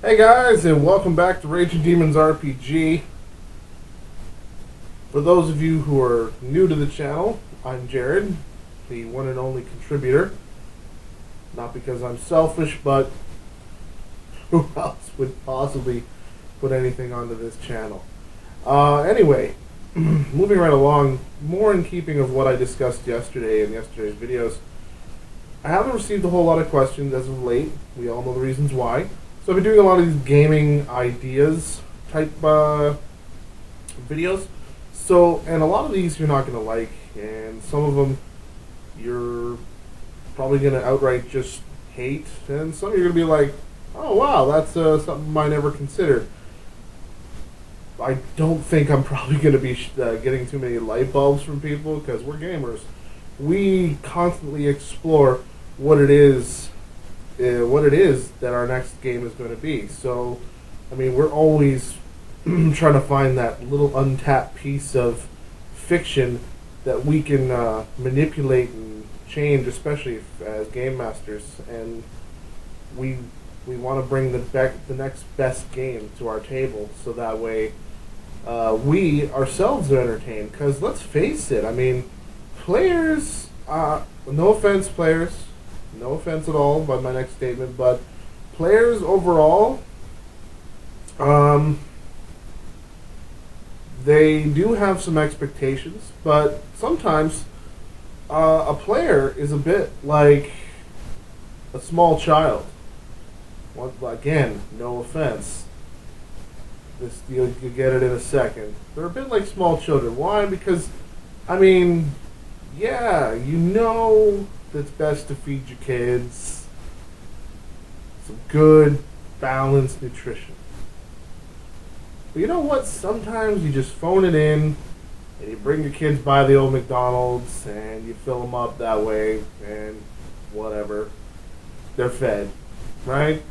Hey guys, and welcome back to Raging Demons RPG. For those of you who are new to the channel, I'm Jared, the one and only contributor. Not because I'm selfish, but who else would possibly put anything onto this channel? Anyway, moving right along, more in keeping of what I discussed yesterday in yesterday's videos, I haven't received a whole lot of questions as of late. We all know the reasons why. So I've been doing a lot of these gaming ideas type videos. So, and a lot of these you're not going to like, and some of them you're probably going to outright just hate, and some you're going to be like, oh wow, that's something I never considered. I don't think I'm probably going to be getting too many light bulbs from people because we're gamers. We constantly explore what it is that our next game is going to be. So, I mean, we're always trying to find that little untapped piece of fiction that we can manipulate and change, especially as game masters. And we want to bring the next best game to our table, so that way we ourselves are entertained. Because let's face it, I mean, players. No offense, players. No offense at all by my next statement, but players overall, they do have some expectations, but sometimes a player is a bit like a small child. Again, no offense. You'll get it in a second. They're a bit like small children. Why? Because, I mean, yeah, you know it's best to feed your kids some good, balanced nutrition. But you know what? Sometimes you just phone it in, and you bring your kids by the old McDonald's, and you fill them up that way, and whatever. They're fed, right?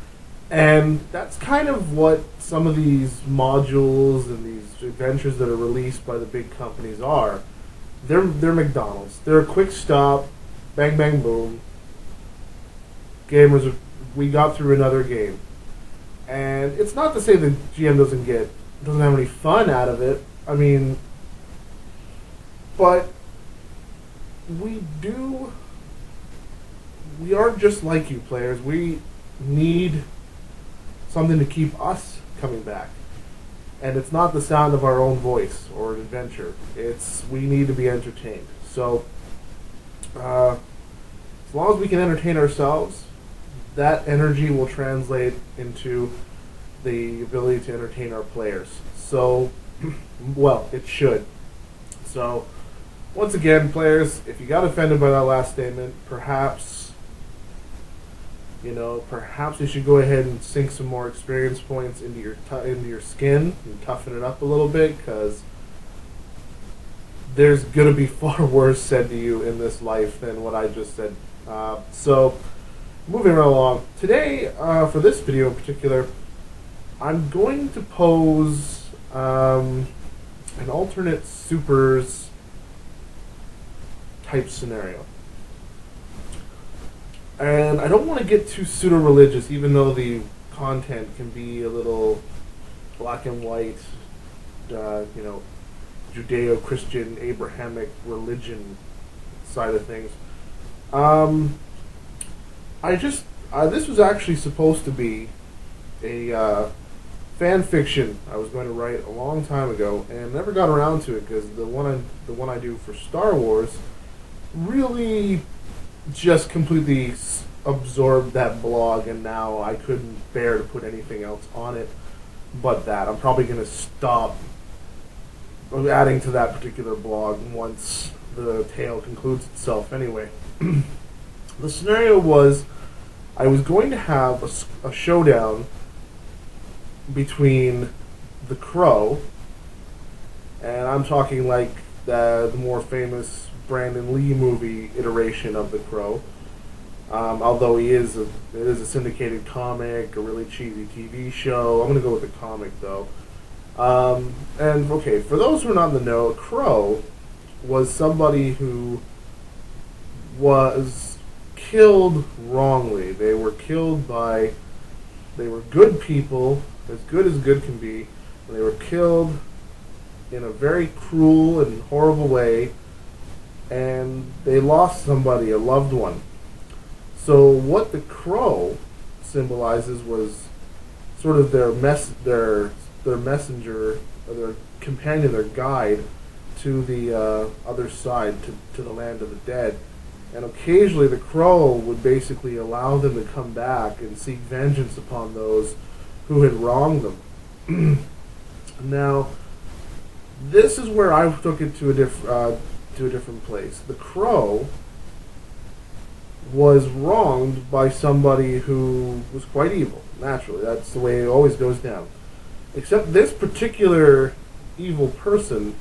And that's kind of what some of these modules and these adventures that are released by the big companies are. They're McDonald's. They're a quick stop, bang bang boom. Gamers, we got through another game, and it's not to say the GM doesn't have any fun out of it. I mean, but we are just like you players. We need something to keep us coming back. And it's not the sound of our own voice or an adventure. We need to be entertained. So, as long as we can entertain ourselves, that energy will translate into the ability to entertain our players. So, well, it should. So, once again, players, if you got offended by that last statement, perhaps you should go ahead and sink some more experience points into your skin and toughen it up a little bit, because there's gonna be far worse said to you in this life than what I just said. So, moving right along. Today, for this video in particular, I'm going to pose an alternate supers type scenario. And I don't want to get too pseudo-religious, even though the content can be a little black and white, Judeo-Christian, Abrahamic religion side of things. This was actually supposed to be a fan fiction I was going to write a long time ago, and never got around to it because the one I do for Star Wars really just completely absorbed that blog, and now I couldn't bear to put anything else on it but that. I'm probably going to stop adding to that particular blog once the tale concludes itself anyway. The scenario was I was going to have a showdown between the Crow, and I'm talking like the more famous Brandon Lee movie iteration of the Crow. Although it is a syndicated comic, a really cheesy TV show. I'm going to go with the comic though. And okay, for those who are not in the know, Crow was somebody who was killed wrongly. They were killed by They were good people, as good can be, and they were killed in a very cruel and horrible way, and they lost somebody, a loved one. So what the crow symbolizes was sort of their messenger, or their companion, their guide to the other side, to the land of the dead. And occasionally the crow would basically allow them to come back and seek vengeance upon those who had wronged them. Now, this is where I took it to a different place. The crow was wronged by somebody who was quite evil. Naturally, that's the way it always goes down. Except this particular evil person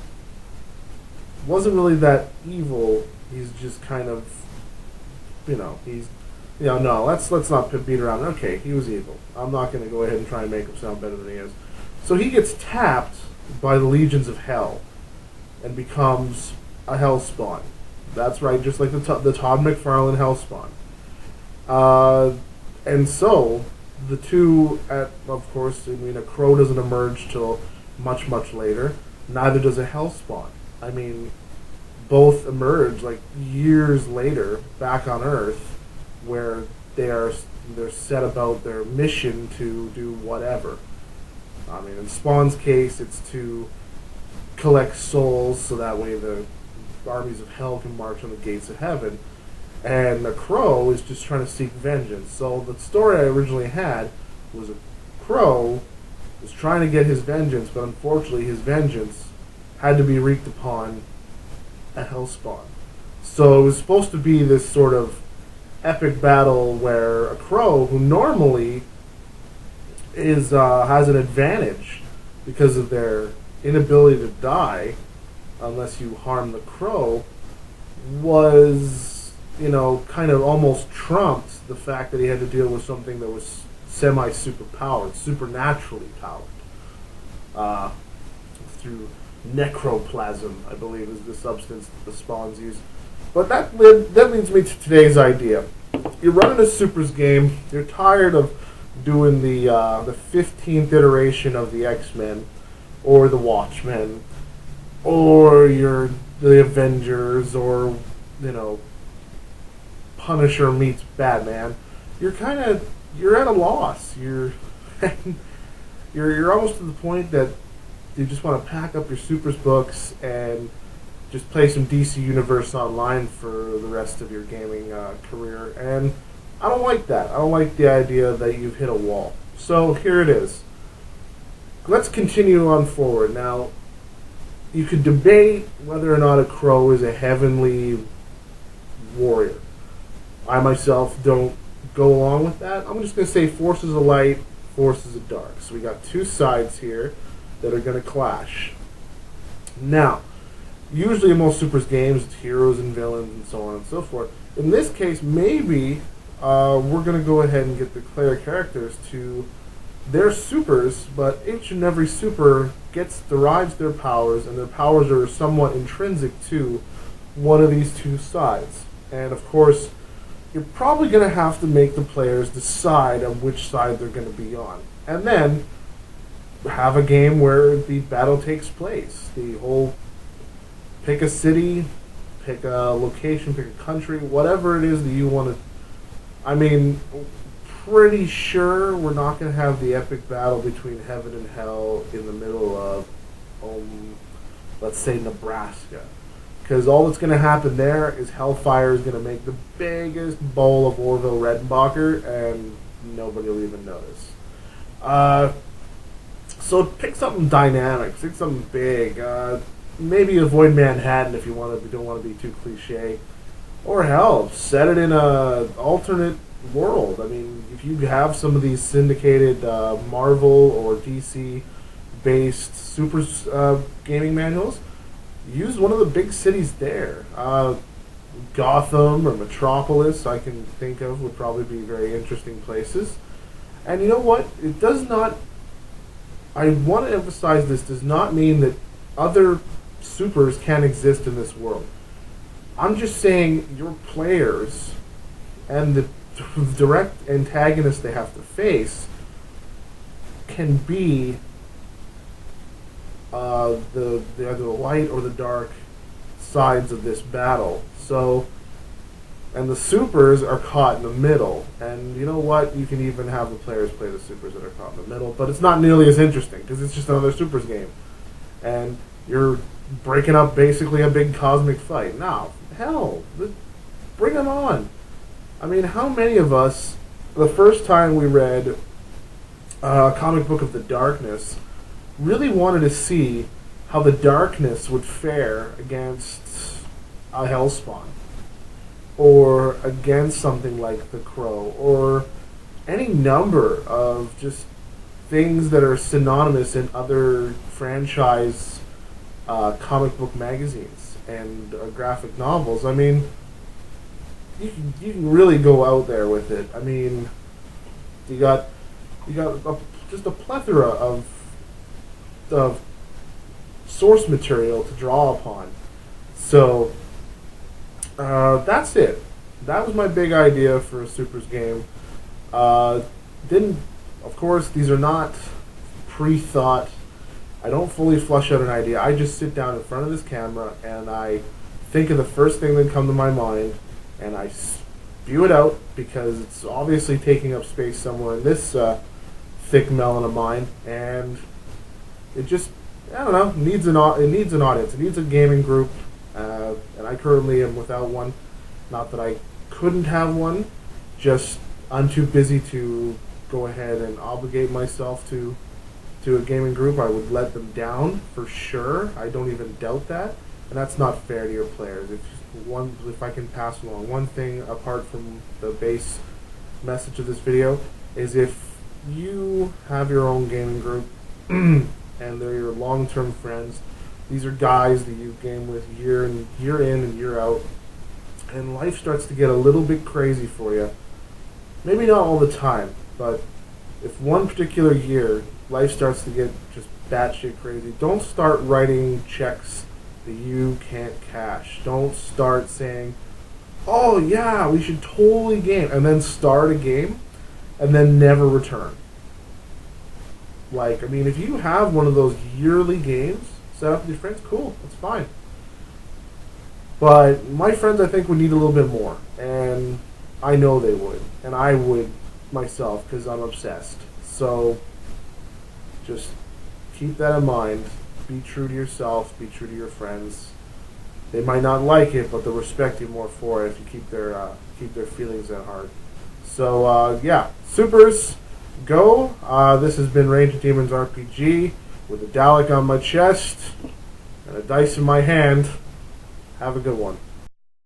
wasn't really that evil. He's just kind of, no, let's not beat around. Okay, he was evil. I'm not going to go ahead and try and make him sound better than he is. So he gets tapped by the legions of hell and becomes a hellspawn. That's right, just like the Todd McFarlane hellspawn. And so the two, of course, a crow doesn't emerge till much, much later. Neither does a hellspawn. Both emerge like years later back on Earth, where they're set about their mission to do whatever. In Spawn's case, it's to collect souls so that way the armies of hell can march on the gates of heaven. And the crow is just trying to seek vengeance. So the story I originally had was a crow was trying to get his vengeance, but unfortunately his vengeance had to be wreaked upon a hellspawn. So it was supposed to be this sort of epic battle where a crow, who normally has an advantage because of their inability to die unless you harm the crow, was, kind of almost trumped the fact that he had to deal with something that was semi-superpowered, supernaturally powered, through necroplasm, I believe, is the substance that the spawns use. But that leads me to today's idea. You're running a Supers game, you're tired of doing the 15th iteration of the X-Men, or the Watchmen, or the Avengers, or, Punisher meets Batman. You're at a loss. You're almost to the point that you just want to pack up your Supers books and just play some DC Universe Online for the rest of your gaming career. And I don't like that. I don't like the idea that you've hit a wall. So here it is. Let's continue on forward. Now, you could debate whether or not a crow is a heavenly warrior. I myself don't go along with that. I'm just going to say forces of light, forces of dark. So we got two sides here that are going to clash. Now, usually in most Supers games, it's heroes and villains and so on and so forth. In this case, maybe we're going to go ahead and get the player characters to their supers, but each and every super derives their powers, and their powers are somewhat intrinsic to one of these two sides. And of course, you're probably going to have to make the players decide on which side they're going to be on. And then have a game where the battle takes place. Pick a city, pick a location, pick a country, whatever it is that you want to. Pretty sure we're not going to have the epic battle between heaven and hell in the middle of, let's say, Nebraska. Because all that's going to happen there is Hellfire is going to make the biggest bowl of Orville Redenbacher, and nobody will even notice. So pick something dynamic, pick something big. Maybe avoid Manhattan if you don't want to be too cliche. Or hell, set it in an alternate world. If you have some of these syndicated Marvel or DC-based Supers gaming manuals, use one of the big cities there. Gotham or Metropolis, I can think of, would probably be very interesting places. And you know what? It does not, I want to emphasize this, does not mean that other Supers can't exist in this world. I'm just saying your players and the direct antagonists they have to face can be the either the light or the dark sides of this battle. So, and the supers are caught in the middle. And you know what? You can even have the players play the supers that are caught in the middle, but it's not nearly as interesting because it's just another supers game, and you're breaking up basically a big cosmic fight. Now, hell, bring them on. I mean, how many of us, the first time we read a comic book of the darkness, really wanted to see how the darkness would fare against a Hellspawn, or against something like the Crow, or any number of just things that are synonymous in other franchise comic book magazines and graphic novels. I mean, you can really go out there with it. I mean, you got just a plethora of source material to draw upon. So that's it. That was my big idea for a Supers game. Of course, these are not pre-thought. I don't fully flush out an idea. I just sit down in front of this camera and I think of the first thing that comes to my mind, and I spew it out because it's obviously taking up space somewhere in this thick melon of mine, and it just, I don't know, it needs an audience. It needs a gaming group, and I currently am without one. Not that I couldn't have one, just I'm too busy to go ahead and obligate myself to a gaming group. I would let them down for sure. I don't even doubt that, and that's not fair to your players. If I can pass along one thing apart from the base message of this video, is if you have your own gaming group and they're your long-term friends, these are guys that you game with year in and year out, and life starts to get a little bit crazy for you. Maybe not all the time, but if one particular year life starts to get just batshit crazy, don't start writing checks that you can't cash. Don't start saying, oh yeah, we should totally game, and then start a game and then never return. Like, I mean, if you have one of those yearly games set up with your friends, cool, that's fine. But my friends, I think, would need a little bit more, and I know they would, and I would myself, because I'm obsessed. So just keep that in mind. Be true to yourself. Be true to your friends. They might not like it, but they'll respect you more for it if you keep their feelings at heart. So yeah, Supers, go. This has been Rage of Demons RPG with a Dalek on my chest and a dice in my hand. Have a good one.